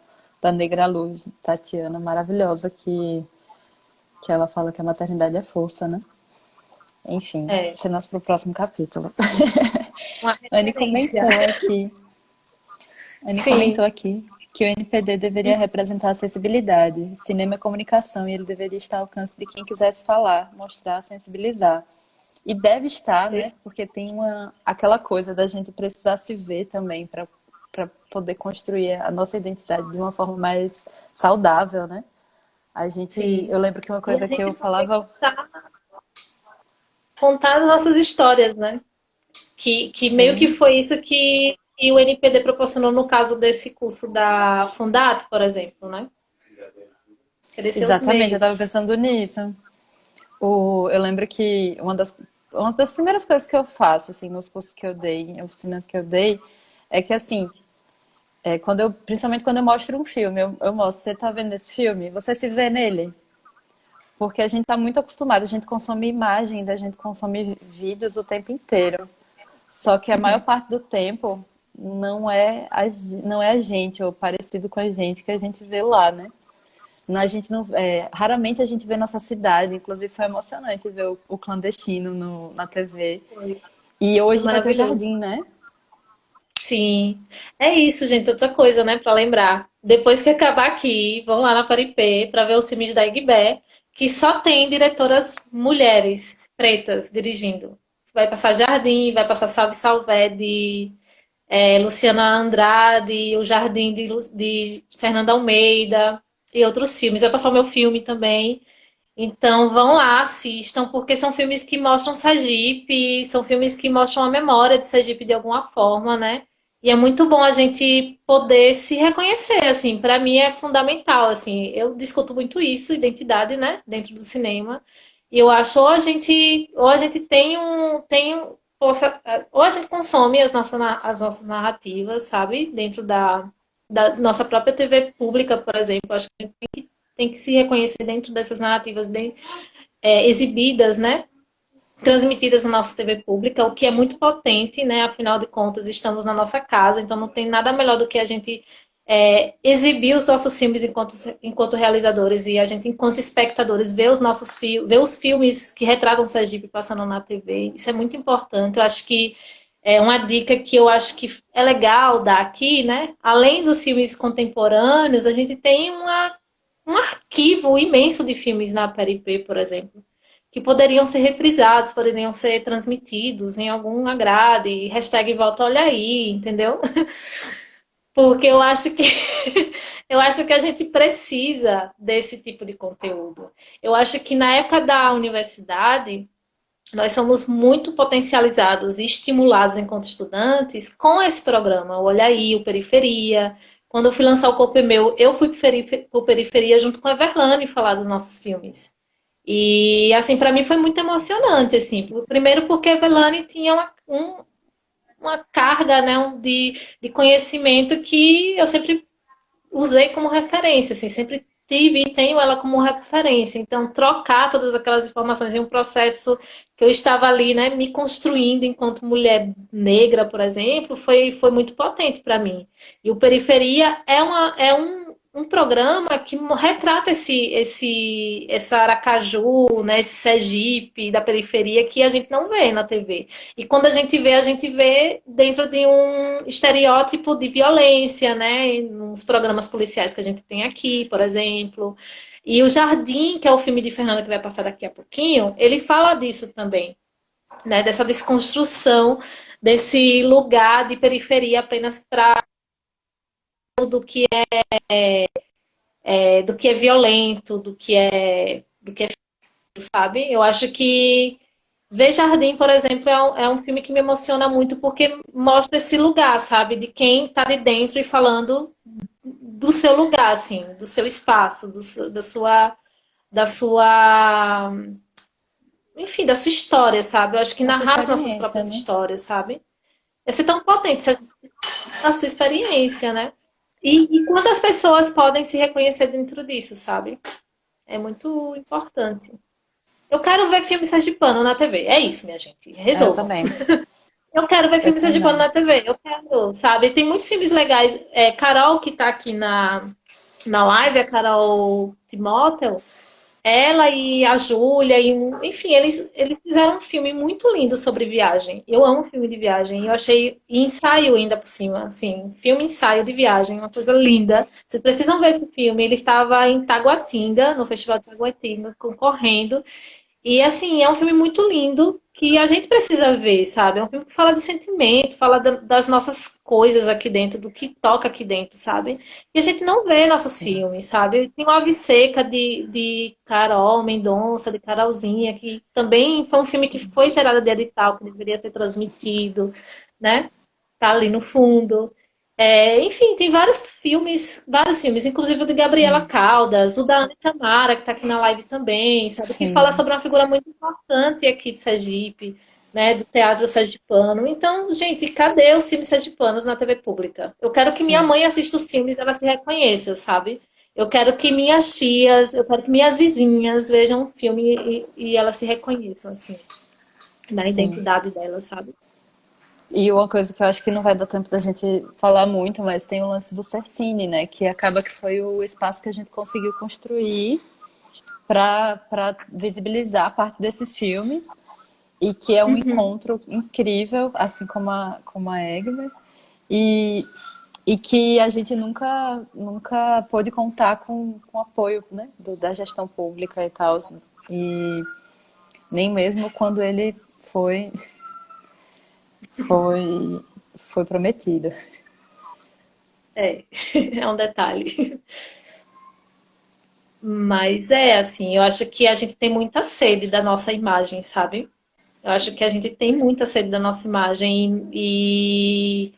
Negra Luz, Tatiana, maravilhosa, que ela fala que a maternidade é força, né? Enfim, É, cenas para o próximo capítulo. uma Anne referência. comentou aqui, Anne Sim, comentou aqui que o NPD deveria representar acessibilidade, cinema é comunicação, e ele deveria estar ao alcance de quem quisesse falar, mostrar, sensibilizar. E deve estar, né? Porque tem aquela coisa da gente precisar se ver também para poder construir a nossa identidade de uma forma mais saudável, né? sim. Eu lembro que uma E a coisa que gente eu também falava, contar as nossas histórias, né? Que meio que sim, foi isso que o NPD proporcionou no caso desse curso da Fundato, por exemplo, né? Oferecer os exatamente, eu estava meios. pensando nisso. Eu lembro que uma das primeiras coisas que eu faço, assim, nos cursos que eu dei, em oficinas que eu dei, é que, assim, principalmente quando eu mostro um filme, eu mostro, você tá vendo esse filme? Você se vê nele? Porque a gente está muito acostumado, a gente consome imagens, a gente consome vídeos o tempo inteiro. Só que a maior parte do tempo não é a gente, ou parecido com a gente, que a gente vê lá, né? A gente não, raramente a gente vê nossa cidade, inclusive foi emocionante ver o clandestino na TV. Foi, E foi hoje vai ter o maravilhoso. jardim, né? Sim. É isso, gente. Outra coisa, né, para lembrar. Depois que acabar aqui, vão lá na Paripê para ver os filmes da Egbé, que só tem diretoras mulheres pretas dirigindo. Vai passar Jardim, vai passar Salve Salvé Luciana Andrade, o Jardim de Fernanda Almeida e outros filmes. Vai passar o meu filme também. Então vão lá, assistam, porque são filmes que mostram Sergipe, são filmes que mostram a memória de Sergipe de alguma forma, né? E é muito bom a gente poder se reconhecer, assim, para mim é fundamental, assim, eu discuto muito isso, identidade, né, dentro do cinema. E eu acho ou a gente ou a gente consome as nossas narrativas, sabe, dentro da nossa própria TV pública, por exemplo, acho que tem que se reconhecer dentro dessas narrativas exibidas, né? Transmitidas na nossa TV pública, o que é muito potente, né? Afinal de contas, estamos na nossa casa, então não tem nada melhor do que a gente exibir os nossos filmes enquanto realizadores e a gente, enquanto espectadores, ver os filmes que retratam Sergipe passando na TV. Isso é muito importante. Eu acho que é uma dica que eu acho que é legal dar aqui, né? Além dos filmes contemporâneos, a gente tem um arquivo imenso de filmes na Peripê, por exemplo, que poderiam ser reprisados, poderiam ser transmitidos em alguma grade, hashtag volta olha aí, entendeu? Porque eu acho que eu acho que a gente precisa desse tipo de conteúdo. Eu acho que na época da universidade nós somos muito potencializados e estimulados enquanto estudantes com esse programa, o Olha Aí, o Periferia. Quando eu fui lançar o Corpo é Meu, eu fui para o Periferia junto com a Everlane falar dos nossos filmes. E, assim, para mim foi muito emocionante, assim. Primeiro porque a Everlane tinha uma carga, né, de conhecimento que eu sempre usei como referência, assim, sempre tive e tenho ela como referência. Então, trocar todas aquelas informações em um processo que eu estava ali, né, me construindo enquanto mulher negra, por exemplo, foi muito potente para mim. E o Periferia é um programa que retrata essa Aracaju, né, esse Sergipe da periferia que a gente não vê na TV. E quando a gente vê dentro de um estereótipo de violência, né? Nos programas policiais que a gente tem aqui, por exemplo. E o Jardim, que é o filme de Fernanda que vai passar daqui a pouquinho, ele fala disso também, né? Dessa desconstrução desse lugar de periferia apenas para do que do que é violento, do que é sabe? Eu acho que Ver Jardim, por exemplo, é um filme que me emociona muito porque mostra esse lugar, sabe? De quem tá ali dentro e falando do seu lugar, assim, do seu espaço, da sua, enfim, da sua história, sabe? Eu acho que Nossa narrar as nossas experiência, próprias né? histórias, sabe? É ser tão potente, a sua experiência, né? E quantas pessoas podem se reconhecer dentro disso, sabe? É muito importante. Eu quero ver filme sergipano na TV. É isso, minha gente. Eu Resolvam. também. Eu quero ver Eu filme sergipano também. na TV. Eu quero, sabe? Tem muitos filmes legais. Carol, que tá aqui na live, a Carol Timóteo, ela e a Júlia, enfim, eles fizeram um filme muito lindo sobre viagem. Eu amo filme de viagem. Eu achei e ensaio ainda por cima, assim, filme ensaio de viagem, uma coisa linda. Vocês precisam ver esse filme. Ele estava em Taguatinga, no Festival de Taguatinga, concorrendo. E assim, é um filme muito lindo que a gente precisa ver, sabe? É um filme que fala de sentimento, fala das nossas coisas aqui dentro, do que toca aqui dentro, sabe? E a gente não vê nossos Sim. filmes, sabe? Tem uma Ave Seca de Carol Mendonça, de Carolzinha, que também foi um filme que foi gerado de edital, que deveria ter transmitido, né? Tá ali no fundo. Enfim, tem vários filmes, inclusive o de Gabriela Sim. Caldas, o da Ana Samara, que está aqui na live também, sabe? Que fala Sim. sobre uma figura muito importante aqui de Sergipe, né? Do teatro sergipano. Então, gente, cadê os filmes sergipanos na TV pública? Eu quero que minha Sim. mãe assista os filmes e ela se reconheça, sabe? Eu quero que minhas tias, eu quero que minhas vizinhas vejam o filme e elas se reconheçam, assim, na Sim. identidade delas, sabe? E uma coisa que eu acho que não vai dar tempo da gente falar muito, mas tem o lance do Cercine, né? Que acaba que foi o espaço que a gente conseguiu construir para visibilizar parte desses filmes e que é um Uhum. encontro incrível, assim como a Egmer, e, e que a gente nunca pôde contar com apoio, né, da gestão pública e tal, e nem mesmo quando ele foi foi foi prometido. É, é um detalhe. Mas assim, eu acho que a gente tem muita sede da nossa imagem, sabe? Eu acho que a gente tem muita sede da nossa imagem e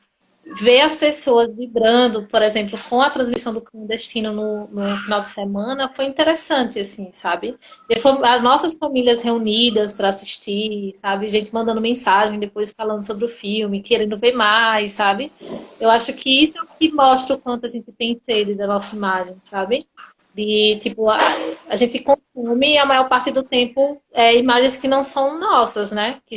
ver as pessoas vibrando, por exemplo, com a transmissão do clandestino no final de semana foi interessante, assim, sabe? Ver as nossas famílias reunidas para assistir, sabe? Gente mandando mensagem depois falando sobre o filme, querendo ver mais, sabe? Eu acho que isso é o que mostra o quanto a gente tem sede da nossa imagem, sabe? De, tipo, a gente consome a maior parte do tempo imagens que não são nossas, né? Que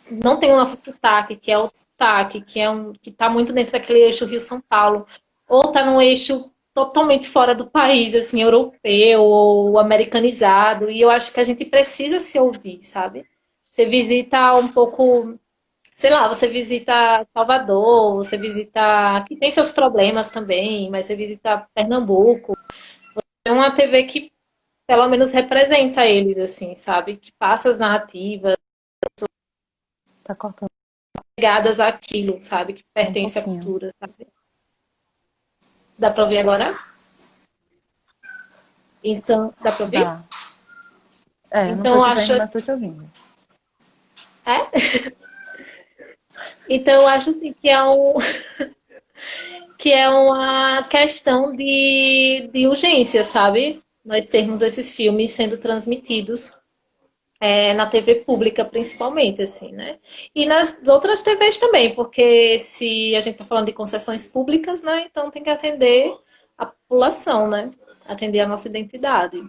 não tem o nosso sotaque, que é outro sotaque, que está muito dentro daquele eixo Rio-São Paulo, ou está num eixo totalmente fora do país, assim, europeu ou americanizado, e eu acho que a gente precisa se ouvir, sabe? Você visita um pouco, sei lá, você visita Salvador, você visita, que tem seus problemas também, mas você visita Pernambuco, é uma TV que pelo menos representa eles, assim, sabe? Que passa as narrativas Tá cortando ligadas àquilo, sabe? Que um pertence à pouquinho. cultura, sabe? Dá pra ouvir agora? Então, dá pra ouvir? Dá. É, eu não tô Então, eu te acho, vendo, mas tô te ouvindo. é? Então, eu acho assim, que é uma questão de urgência, sabe? Nós termos esses filmes sendo transmitidos na TV pública, principalmente, assim, né? E nas outras TVs também, porque se a gente está falando de concessões públicas, né? Então tem que atender a população, né? Atender a nossa identidade.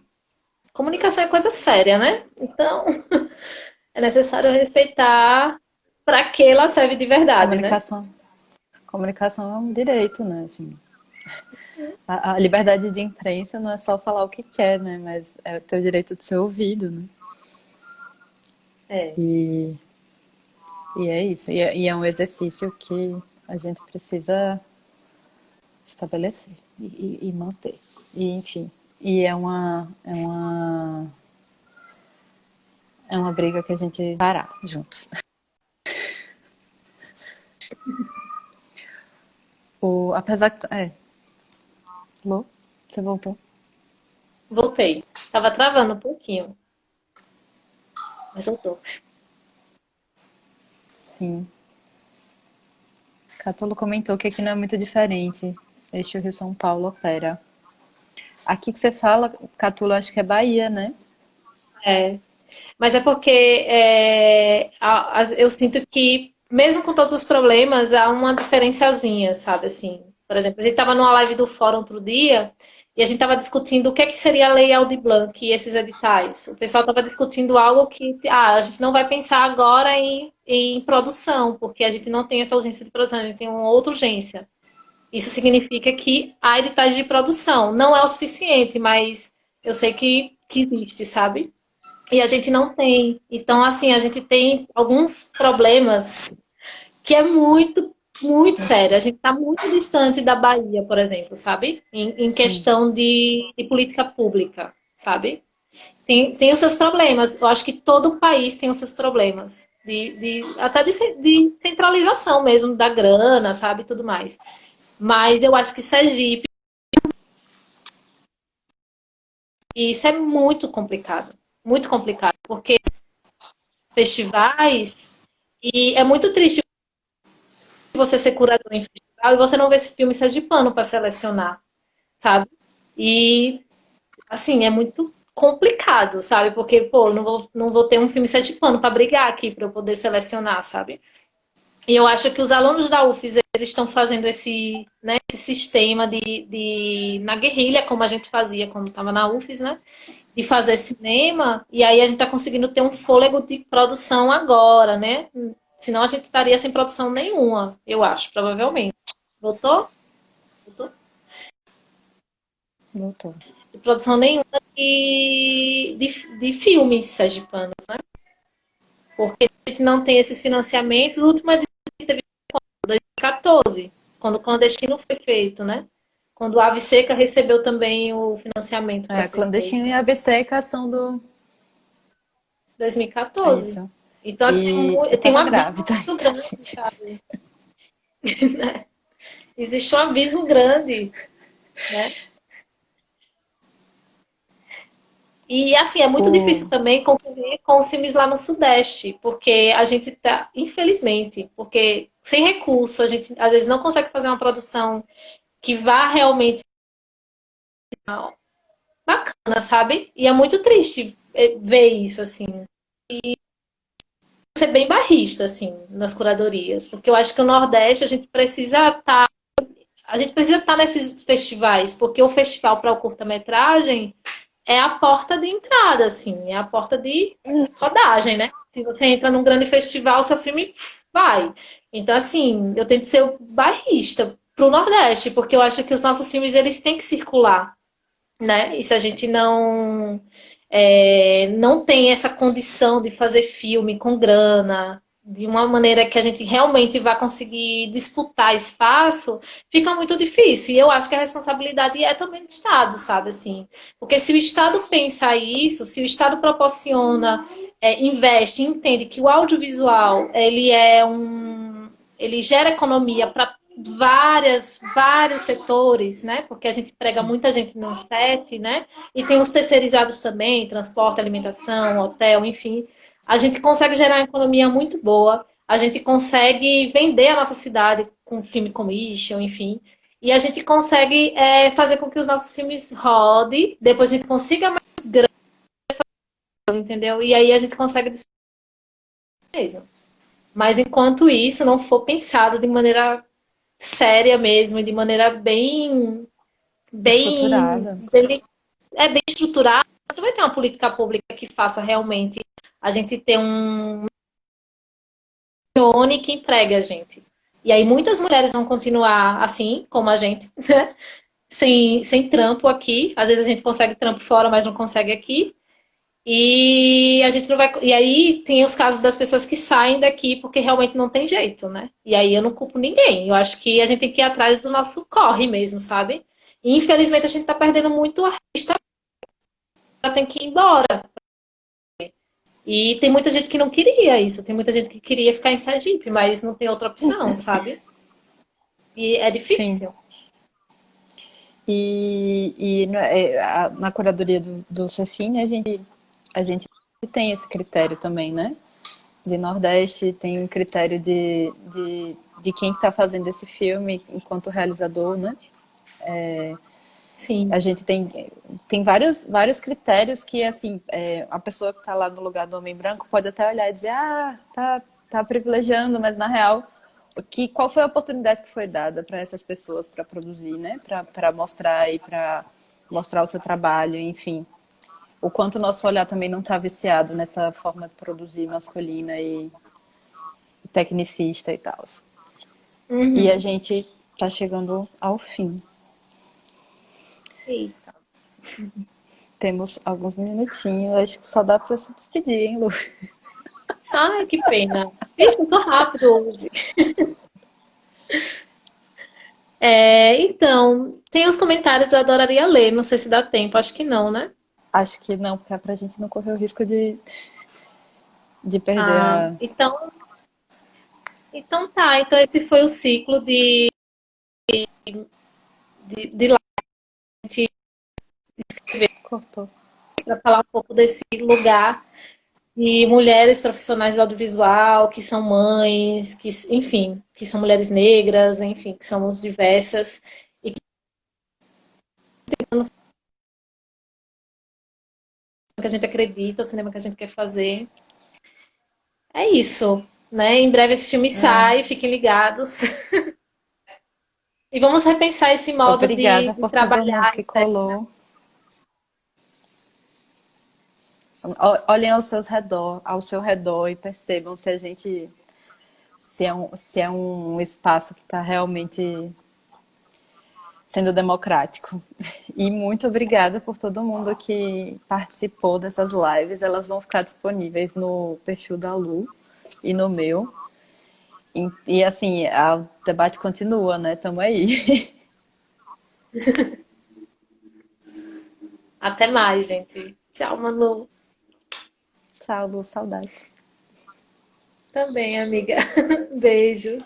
Comunicação é coisa séria, né? Então é necessário respeitar para que ela serve de verdade, né? Comunicação. Comunicação é um direito, né? Assim, a liberdade de imprensa não é só falar o que quer, né? Mas é o teu direito de ser ouvido, né? É. E, e é isso. E é um exercício que a gente precisa estabelecer e manter. E, enfim, e é uma briga que a gente parar juntos. Apesar que. Alô? Você voltou? Voltei. Tava travando um pouquinho, mas voltou. Sim. Catulo comentou que aqui não é muito diferente. Eixo Rio-São Paulo opera. Aqui que você fala, Catulo, acho que é Bahia, né? É. Mas é porque eu sinto que, mesmo com todos os problemas, há uma diferenciazinha, sabe? Assim, por exemplo, a gente estava numa live do fórum outro dia e a gente estava discutindo o que, é que seria a Lei Aldir Blanc e esses editais. O pessoal estava discutindo algo que a gente não vai pensar agora em produção, porque a gente não tem essa urgência de produção, a gente tem uma outra urgência. Isso significa que há editais de produção. Não é o suficiente, mas eu sei que existe, sabe? E a gente não tem. Então, assim, a gente tem alguns problemas que é muito, muito sério. A gente está muito distante da Bahia, por exemplo, sabe? Em Sim. questão de política pública, sabe? Tem os seus problemas. Eu acho que todo o país tem os seus problemas. Até de centralização mesmo da grana, sabe? Tudo mais. Mas eu acho que Sergipe, isso é muito complicado. Muito complicado. Porque festivais. E é muito triste você ser curador em festival e você não ver esse filme sergipano para selecionar, sabe? E, assim, é muito complicado, sabe? Porque, pô, não vou ter um filme sergipano para brigar aqui, para eu poder selecionar, sabe? E eu acho que os alunos da UFES, eles estão fazendo esse sistema na guerrilha, como a gente fazia quando estava na UFES, né? De fazer cinema, e aí a gente está conseguindo ter um fôlego de produção agora, né? Senão a gente estaria sem produção nenhuma, eu acho, provavelmente. Voltou? Voltou? Voltou. De produção nenhuma de filmes sergipanos, né? Porque a gente não tem esses financiamentos. O último edital teve em 2014, quando o Clandestino foi feito, né? Quando o Ave Seca recebeu também o financiamento para ser Clandestino feito. e a Abseca são do. É 2014. isso. Então, assim, E eu tem um tava abismo grávida muito ainda, grande, gente. sabe? Existe um abismo grande, né? E, assim, é muito O... difícil também concorrer com os filmes lá no Sudeste, porque a gente tá, infelizmente, porque sem recurso, a gente às vezes não consegue fazer uma produção que vá realmente bacana, sabe? E é muito triste ver isso, assim. Ser bem barrista, assim, nas curadorias, porque eu acho que o Nordeste a gente precisa estar nesses festivais, porque o festival para o curta-metragem é a porta de entrada, assim, é a porta de rodagem, né? Se você entra num grande festival, seu filme vai. Então, assim, eu tento ser o bairrista pro Nordeste, porque eu acho que os nossos filmes eles têm que circular, né? E se a gente não tem essa condição de fazer filme com grana, de uma maneira que a gente realmente vai conseguir disputar espaço, fica muito difícil. E eu acho que a responsabilidade é também do Estado, sabe, assim. Porque se o Estado pensa isso, se o Estado proporciona, investe, entende que o audiovisual, ele gera economia para vários setores, né? Porque a gente emprega Sim. muita gente no set, né? E tem os terceirizados também, transporte, alimentação, hotel, enfim. A gente consegue gerar uma economia muito boa, a gente consegue vender a nossa cidade com filme commission, enfim. E a gente consegue fazer com que os nossos filmes rodem, depois a gente consiga mais grana, entendeu? E aí a gente consegue mesmo. Mas enquanto isso não for pensado de maneira séria mesmo, de maneira bem, Estruturada. bem estruturada, não vai ter uma política pública que faça realmente a gente ter um ONI que empregue a gente. E aí muitas mulheres vão continuar assim, como a gente, né? Sem trampo aqui. Às vezes a gente consegue trampo fora, mas não consegue aqui. E a gente não vai. E aí tem os casos das pessoas que saem daqui porque realmente não tem jeito, né? E aí eu não culpo ninguém. Eu acho que a gente tem que ir atrás do nosso corre mesmo, sabe? E infelizmente a gente tá perdendo muito artista, tem que ir embora. E tem muita gente que não queria isso, tem muita gente que queria ficar em Sergipe, mas não tem outra opção, sabe? E é Sim. difícil. Na curadoria do Cecine, a gente tem esse critério também, né? De Nordeste, tem um critério de quem está fazendo esse filme enquanto realizador, né? Sim. A gente tem vários critérios que, assim, a pessoa que está lá no lugar do homem branco pode até olhar e dizer, tá privilegiando, mas na real, qual foi a oportunidade que foi dada para essas pessoas para produzir, né? Para mostrar e para mostrar o seu trabalho, enfim. O quanto o nosso olhar também não está viciado nessa forma de produzir masculina e tecnicista e tal. E a Uhum. gente está chegando ao fim. Eita. Temos alguns minutinhos, acho que só dá para se despedir, hein, Lu? Ai, que pena. Isso, eu tô rápido hoje. Então, tem os comentários, eu adoraria ler. Não sei se dá tempo, acho que não, né? Acho que não, porque é pra gente não correr o risco de perder Ah, a. então tá. Então esse foi o ciclo de live Cortou. para falar um pouco desse lugar de mulheres profissionais do audiovisual, que são mães, que, enfim, que são mulheres negras, enfim, que somos diversas e que a gente acredita, o cinema que a gente quer fazer. É isso, né? Em breve esse filme É. sai, fiquem ligados. E vamos repensar esse modo Obrigada de por todo mundo trabalhar, que né? colou. Olhem ao seu redor e percebam se a gente. Se é um espaço que está realmente sendo democrático. E muito obrigada por todo mundo que participou dessas lives. Elas vão ficar disponíveis no perfil da Lu e no meu. E assim, o debate continua, né? Tamo aí. Até mais, gente. Tchau, Manu. Tchau, Lu, saudades. Também, amiga. Beijo.